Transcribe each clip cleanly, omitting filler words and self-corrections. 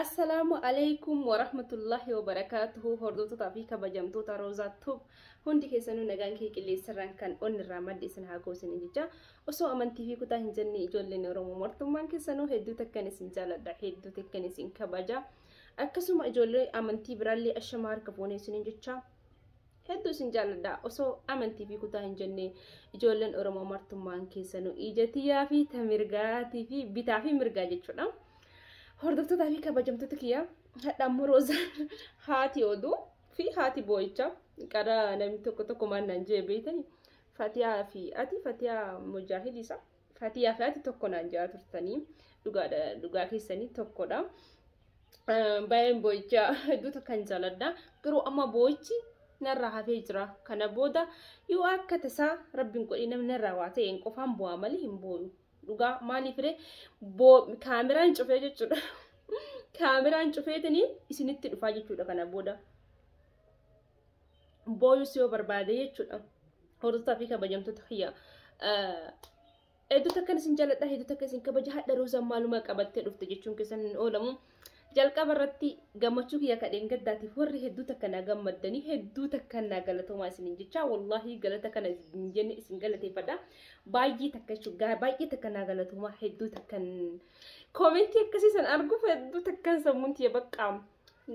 Assalamu alaikum warahmatullahi wabarakatuhu. Hordoftoota fi kabajamtoota Rozaatub hundi keessanuu nagaan kee qilleensarraan kan onnirraa madde isin haa goosanii jecha osoo amantii fi kutaa hin jenne ijoolleen Oromoo martummaan keessanuu hedduu takkan isin jaaladha, hedduu takkan isin kabaja. Akkasuma ijoollee amantii biraallee ashama harka fuunee isiniin jecha hedduu isin jaaladha. Osoo amantii fi kutaa hin jenne ijoolleen Oromoo martummaan keessanuu ijatiyaa fi tamirgaatii fi bitaa fi mirgaa jechuudha. Hordoftoota fi kabajamtoota kiyya hadhaan Murozaan haati oduu fi haati boo'icha qara namni tokko maannaan jee beeytani Fatiyaa fi ati Fatiyaa Mujaahidisa Fatiyaa fi ati tokko naan jaa turtanii dhugaa keessanii tokkodha. Baay'een boo'icha hedduu kan jaaladha. Garuu amma boo'ichi narraa hafee jira. Kana booda yoo akka tasaa rabbiin godhee namni narraa waa ta'een qofaan bu'aa malee hin boo'u. Dhugaa maaliif kaameraan cufee jechuudha. Kaameraan cufeetanii isinitti dhufaa jechuudha kana booda. Booyus yoo barbaade jechuudha. Hordoftoota fi kabajamtoota kiyya. Hedduu takkan isin jaaladha, hedduu takkan isin kabaja. Hadha Rozaan maaluma qabattee dhufte jechuun keessan hin oolamu. Jalqaba irratti gammachuu kiyya kadheen gaddaatiif warri hedduu takkan na gammaddanii hedduu takkan na galatoomaa isiniin jecha wallahi galata kana isin jenne isin galateeffadha. Baay'ee takka jechuudha. Baay'ee takkan na galatoomaa hedduu takkan komentii akkasiisan arguuf hedduu takkan sammuun tiyya baqqaam.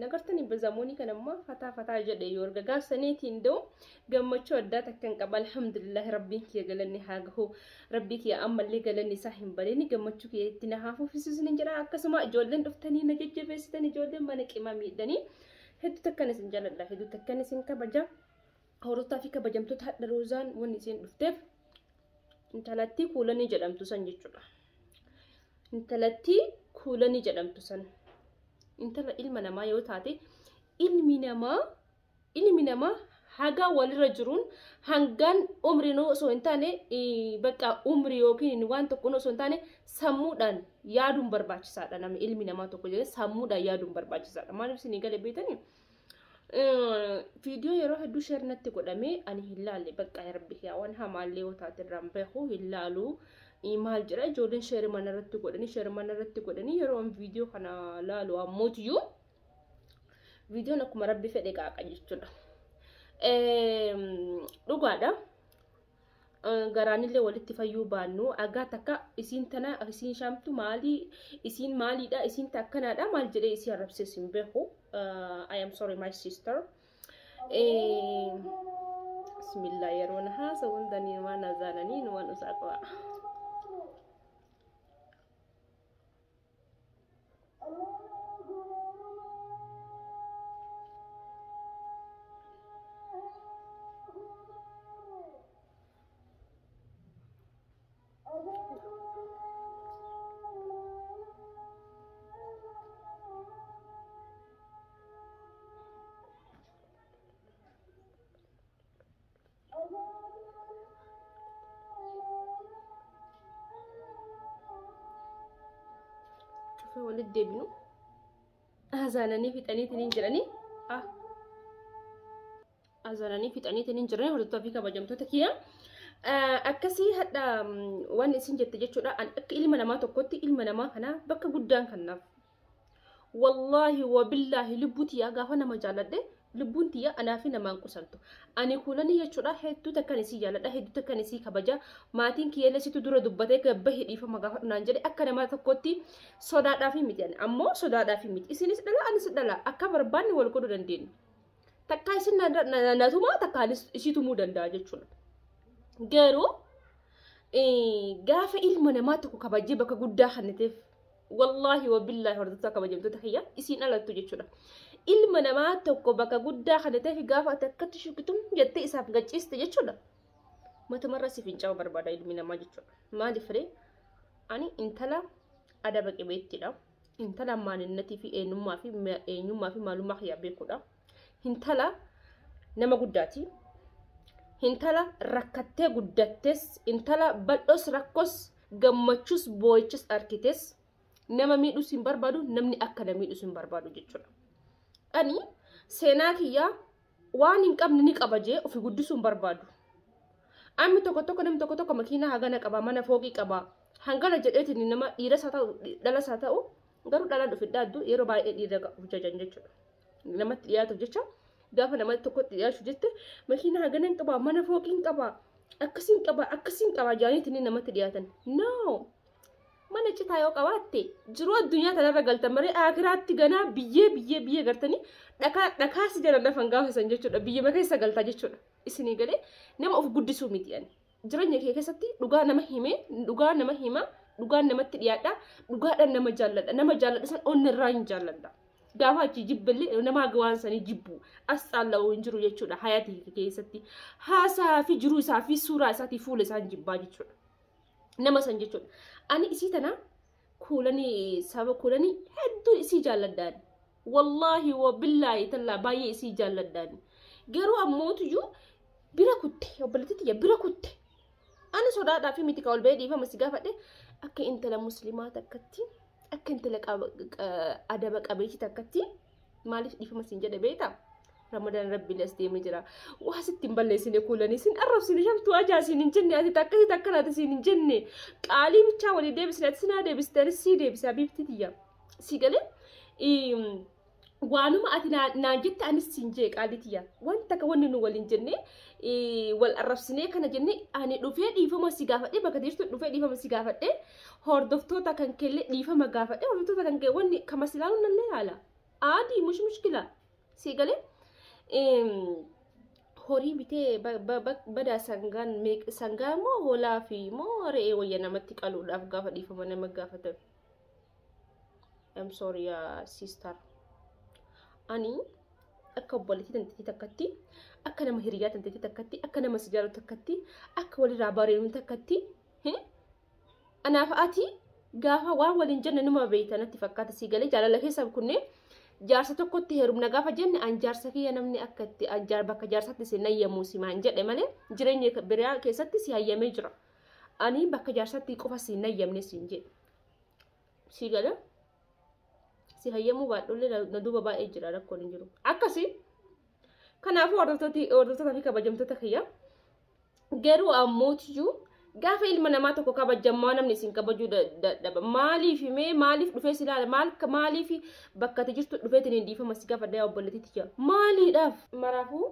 Nagartanii bazamoonni kanammoo fataa jedhe yoo erga gaafsaniitiin da'u gammachuu addaa takkan qaba. Alhamdulillah rabbiin kiyya galanni haa gahu. Rabbii kiyya ammallee galanni isaa hin bareeni gammachuu kiyya itti na haa fuufisiisu ni jedha. Akkasuma ijoolleen dhuftanii na jajjabeessitan ijoolleen mana qimaa miidhanii hedduu takkan isin jaaladha, hedduu takkan isin kabaja. Hordoftoota fi kabajamtoota hadha Rozaan wanni isin dhufteef intalattii kuulanii jedhamtu san jechuudha. Intalattii kuulanii jedhamtu san. Intala ilma namaa yoo taate ilmi namaa haga walirra jiruun hangaan umriin osoo hin taane bakka umrii yookiin waan tokko osoo hin taane sammuudhaan yaaduun barbaachisaadha. Namni ilmi namaa tokko jedhee sammuudhaan yaaduun barbaachisaadha. Maaliif isin galee beektanii? Viidiyoo yeroo hedduu sheer natti godhamee ani hin laalle bakka rabbi waan hamaallee yoo taate irraan beeku hin laalu. Maal jira ijoolleen sheer mana irratti godhanii yeroo viidiyoo kana laalu ammootiyyu viidiyoon akkuma rabbi fedhe qaaqa jechuudha. Dhugaadha. Garaanillee walitti fayyuu baannu agaa takka isiin tana isiin shamtu maalii isiin maaliidha isiin takkanaadha maal jedhee isii arrabsees hin beeku. I am sorry my sister. Bismillah yeroo na haasawuun danii waan azaananii waan usaaqaa. Walit deebinu azaananii fixaniitiin jiranii hordoftoota fi kabajamtoota kiyya akkasii hadha waan isin jette jechuudha. Akka ilma namaa tokkotti ilma namaa kana bakka guddaan kannaaf wallahi wabillahi lubbuu tiyyaa gaafa nama jaaladhe lubbuun tiyya anaa fi namaan qusantu. Ani kuulanii jechuudha hedduu takkan isii jaaladha, hedduu takkan isii kabaja. Maatiin kiyya situ dura dubbatee gabba hidhiifama gaafa dhunaan jedhe akka nama tokkotti sodaadhaaf miti ammoo sodaadhaaf miti. Isinis dhala anis dhala akka barbaanne wal godhuu dandeenya. Takkaa isin natumaa takkaa isii tumuu danda'a jechuudha. Garuu gaafa ilma namaa tokko kabajee bakka guddaa kanneteef wallahi wabillahi hordoftoota kabajamtoota kiyya isiin alattu jechuudha. Ilma namaa tokko bakka guddaa kanneteef gaafa takkatti shukitum jettee isaaf gachiiste jechuudha. Matumarra si fincaa'uu barbaada ilmi namaa jechuudha. Maaliif ree? Ani intala adaba qabeettiidha. Intala maaninnatii fi eenyummaa fi maalummaa kiyyaa beekuudha. Intala nama guddaati. Intala rakkattee guddattes, intala bal'oos rakkos gammachuus boo'ichas arkites nama miidhus hin barbaadu, namni akka na miidhus hin barbaadu jechuudha. Ani seenaa kiyyaa waan hin qabne ni qaba jee ofi guddisuu hin barbaadu. Namni tokko makiinaa hagana qaba, mana fooqii qaba. Hangana jedheetiin nama dhiiras haa ta'u dhalas haa ta'u garuu dhalaan dhufidhaa adduu yeroo baay'ee dhiirra jajan jechuudha. Namatti dhiyaatuuf jecha gaafa namatti tokkotti dhiyaachuu jette makiinaa haganan qabaa mana fooqiin qabaa akkasiin qabaa jaaniitiin namatti dhiyaatan. No mana citaa yoo qabaatte jiruu addunyaa kanarra galtan malee akiraatti ganaa biyyee gartanii dhakaasi jala lafan gaafasan jechuudha. Biyya keessa galtaa jechuudha. Isinii galee nama of guddisuu miti ani. Jireenya kee keessatti dhugaa nama himaa dhugaan namatti dhiyaadha dhugaadhaan nama jaalladha san onnirraa hin jaalladha. Gaafa achi jibbillee nama waan sanii jibbu as xaalla'uu hin jiru jechuudha. Hayaatii keessatti haasaa fi jiruu isaa fi suuraa isaatii fuula isaan jibbaa jechuudha. Nama san jechuudha. Ani isii tana kuulanii hedduu isii jaalladhaan. Wallahi wabillaahi tallaa baay'ee isii jaalladhaan. Garuu ammootuyyuu bira kutte obboleettiyya bira kutte. Ani sodaadhaa fi miti ol ba'ee dhiifama si gaafadhe akka intala muslimaa takkatti akka intala adaba qabeetti takkatti maaliif dhiifama siin jedhe beektaa? Ramadaan rabbiin as deemee jira. Waa sittiin balleessine kuulanii siin arrabsine shamtuu ajaa siin hin jenne ati takkatti takkanaati siin hin jenne qaalii bichaa walii deebisne ati sinaa deebiste sii deebise abiibtitiyya. Si galee waanuma ati naa jette anis siin jee qaalitiyya. Wanta akka wanni nu waliin jenne wal arrabsinee kana jenne ani dhufee dhiifama si gaafadhe bakka jirtu dhufee dhiifama si gaafadhe hordoftoota kan kelle dhiifama gaafadhe hordoftoota kan kelle wanni kama silaalu nallee haala. Aadii mushkila. Si galee horii bitee badaa sangaa moo hoolaa fi moo re'ee wayya namatti qaluudhaaf gaafa dhiifama nama gaafatan. I'm sorry sister. Ani akka obboleettii tanteetii takkatti akka nama hiriyaa tanteetii takkatti akka nama si jaalatu takkatti akka walirraa bareedu takkatti anaaf ati gaafa waan waliin jenne numa beeytanatti fakkaata si galee jaalala keessa kunneen jaarsa tokkotti heerumna gaafa jenne an jaarsa kiyya namni akkatti bakka jaarsatti si nayyamuu si maan jedhe malee jireenya biraa keessatti si hayyamee jira. Ani bakka jaarsatti qofa si nayyamne siin jedhe si galee. Si hayyamu baadholle na duuba baay'ee jira rakkoon hin jiru. Akkasii kanaafuu hordoftoota fi kabajamtoota kiyya garuu ammootiyyuu gaafa ilma namaa tokko kabajamaa namni isin kabajuu dadhaba. Maaliif dhufee si ilaala maaliif bakka ati jirtu dhufeetiin dhiifama si gaafadhaa obboleettiitti maaliidhaaf maraafuu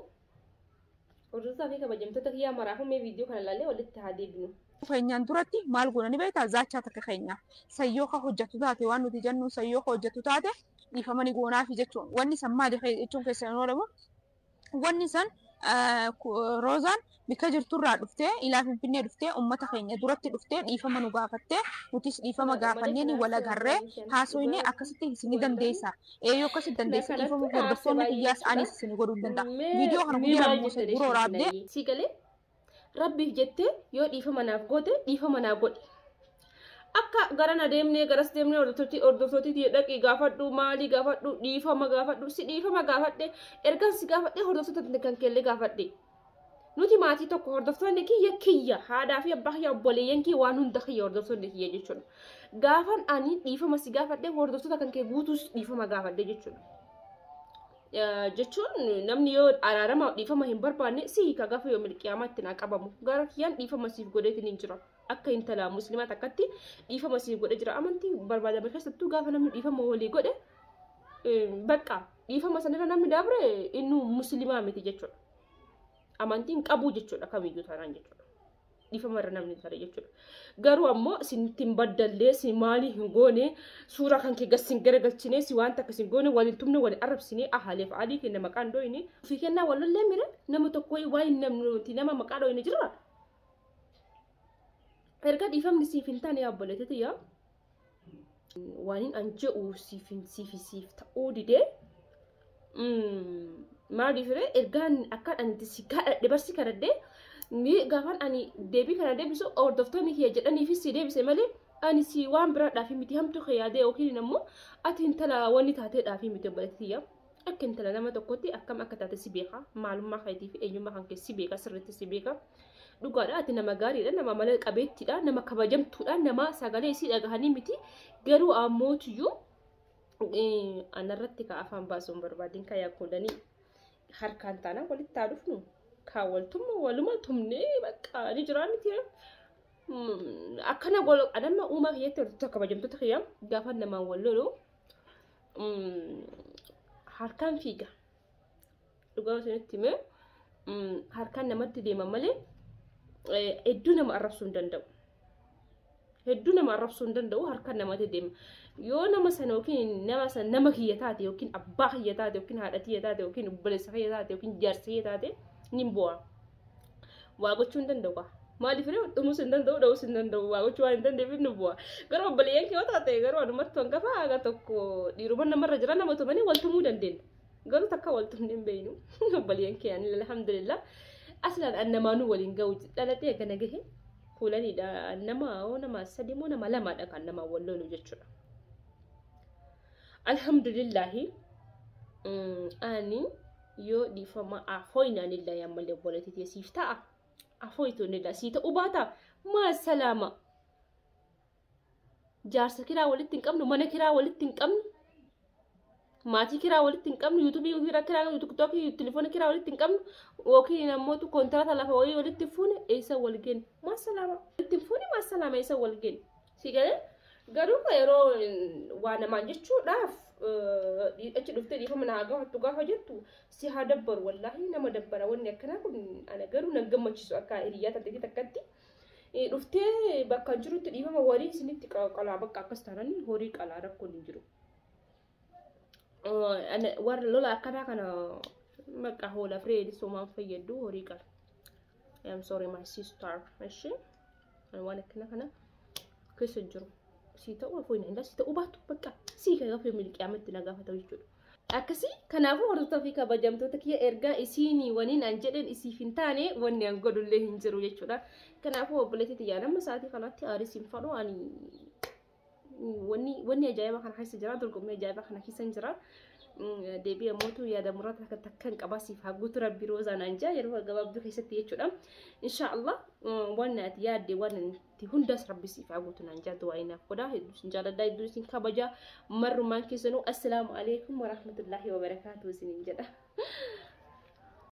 hordoftoota fi kabajamtoota kiyya maraafuu mee viidiyoo kana ilaalee walitti haa deebinu. Feenyaan duratti maal goonani beektaa zaachaa takka keenya sayyoo ka hojjetu taate waan nuti jennu sayyoo ka hojjetu taate dhiifamani goonaafi jechuun wanni san maali jechuun keessan oolamu wanni san roozaan bika jirturraa dhuftee ilaa finfinnee dhuftee ummata keenya duratti dhuftee dhiifama nu gaafattee nutis dhiifama gaafanneen wal agarree haasoyne akkasitti isin dandeessa yoo akkasitti dandeessa dhiifama hordoftoonni kiyyaas anis isin godhuu danda'a viidiyoo kana guyyaa muuse duroo raabdee si galee rabbiif jettee yoo dhiifama naaf goote dhiifama naa godhi. Akka garana deemnee garas deemnee hordoftooti dhaqii gaafadhu maalii gaafadhu dhiifama gaafadhu si dhiifama gaafadhe ergan si gaafadhe hordoftoota kan kellee gaafadhe. Nuti maatii tokko hordoftoonni kiyya haadhaa fi abbaa kiyya obboleeyyan kiyya waan hunda kiyya hordoftoonni kiyya jechuudha. Gaafan ani dhiifama si gaafadhe hordoftoota kan kee guutuus dhiifama gaafadhe jechuudha. Jechuun namni yoo araarama dhiifama hin barbaanne si hiika gaafa yoo milqiyaamaatti naa qabamu gara kiyyaan dhiifama siif godheetiin hin jira akka intala muslimaa takkatti dhiifama siif godhe jira amantii barbaadame keessattuu gaafa namni dhiifama walii godhe bakka dhiifama sanirra namni dabre innu muslimaa miti jechuudha amantiin qabu jechuudha kamiyyuu taanaan jechuudha dhiifama irra namni tare jechuudha garuu ammoo sintiin baddallee si maalii hin goone suuraa kan kee gassin garagalchine si waan takka sin goone waliin tumne waliin arrabsine ahaleef adii kenna maqaan dooyine fi kennaa walollee mire nama tokko waan namni nama maqaa dooyine jira erga dhiifamni siif hin taane obboleettii yaa waan an je'u siif ta'uu didee maaliif ergaan akka ani si kadhadhe barsi kadhadhe gaafan ani deebii kana deebisu hordoftoonni kiyya jedhanii fi si deebise malee ani si waan biraadhaaf miti hamtu yaadee yookiin ammoo ati intala wanni taateedhaaf miti obboleettii yaa akka intala nama tokkotti akkam akka taate si beeka maalummaa keetii fi eenyummaa kan kee si beeka sirriitti si beeka dhugaadha ati nama gaariidha nama mala qabeettiidha nama kabajamtuudha nama sagalee isii dhagahanii miti garuu ammootiyyuu anarratti ka afaan baasuun barbaadin ka yaakkoodanii harkaan taanaan walitti haa dhufnu kaawwaltumma waluma tumnee bakka ni jiraan miti akkana gol adamma uumaa kiyyatti hordoftoota kabajamtoota kiyyaa gaafa namaan wal lolu harkaan fiiga dhugaa isinitti hime harkaan namatti deema malee hedduu nama arrabsuu hin danda'u. Hedduu nama arrabsuu hin danda'u harkaan namatti deema. Yoo nama sana yookiin nama kiyya taate yookiin abbaa kiyya taate yookiin haadha kiyya taate yookiin obboleessa kiyya taate yookiin jaarsa kiyya taate ni bu'a. Waa gochuu hin danda'u. Maaliif dhumuus hin danda'u dha'uus hin danda'u waa gochuu waan hin danda'eef ni bu'a. Garuu obboleeyyan kee yoo taate garuu anumatti hangafa haga tokko dhiiruma namarra jira nama tumanii wal tumuu dandeenya. Garuu takka wal tumuu hin beeknu obboleeyyan kee ani alhamdulillah aslaan annamaanuu waliin ga'u dhalatee gana gahe fuulaniidha nama sadii moo nama lamaadha kan nama wal lolu jechuudha. Alhamdulillah ani yoo dhiifama afooyinaanillee ammallee obboleettii siif ta'a. Afooyitoonillee sii ta'uu baata maa salaama. Jaarsa kiraa walitti hin qabnu mana kiraa walitti hin qabnu maatii kiraa walitti hin qabnu yuutuubii kiraa tiiktookii telefoona kiraa walitti hin qabnu yookiin ammoo kontiraata lafa wayii walitti fuune eessa wal geenne maa salaama. Walitti fuune maa salaama eessa wal geenne si galee garuu yeroo waa namaan jechuudhaaf achi dhuftee dhiifama naa gaafattu gaafa jettu si haa dabbaru wallaahi nama dabbara wanni akkanaa kun ana garuu na gammachiisu akka hiriyaa tattee takkatti dhuftee bakka jirutti dhiifama warii isinitti qalaa bakka akkas taananii horii qalaa rakkoon hin jiru. Warra lola akkanaa kana bakka hoola fireedi soomaan fayyaddu horii qala. I am sorry my sister. Ishi waan akkana kana keessa jiru. Si ta'u afooyin inda si ta'u baatu bakka si kan gaafa milqii amatti na gaafata jechuudha. Akkasii kanaafuu hordoftoota fi kabajamtoota kiyya ergaa isiinii waniin an jedhen isiif hin taane wanni an godhullee hin jiru jechuudha. Kanaafuu obboleettii xiyyaa nama sa'aatii kanatti aaris hin fadhu ani wanni ajaa'iba kana keessa jira dorgommii ajaa'iba kana keessa hin jira. Deebi'a mootuu yaada muraata takkan qabaasiif haguutu rabbi roozaan anjaa yeroo gabaabduu keessatti jechuudha. Inshaallah waan ati yaadde waan itti hundas rabbi siif haguutu anjaa du'aa inaaf godha hedduu sin jaaladha hedduu sin kabaja marrumaan keessanuu assalaamu alaikum wa rahmatullahi wa barakaatuhu sin jedha.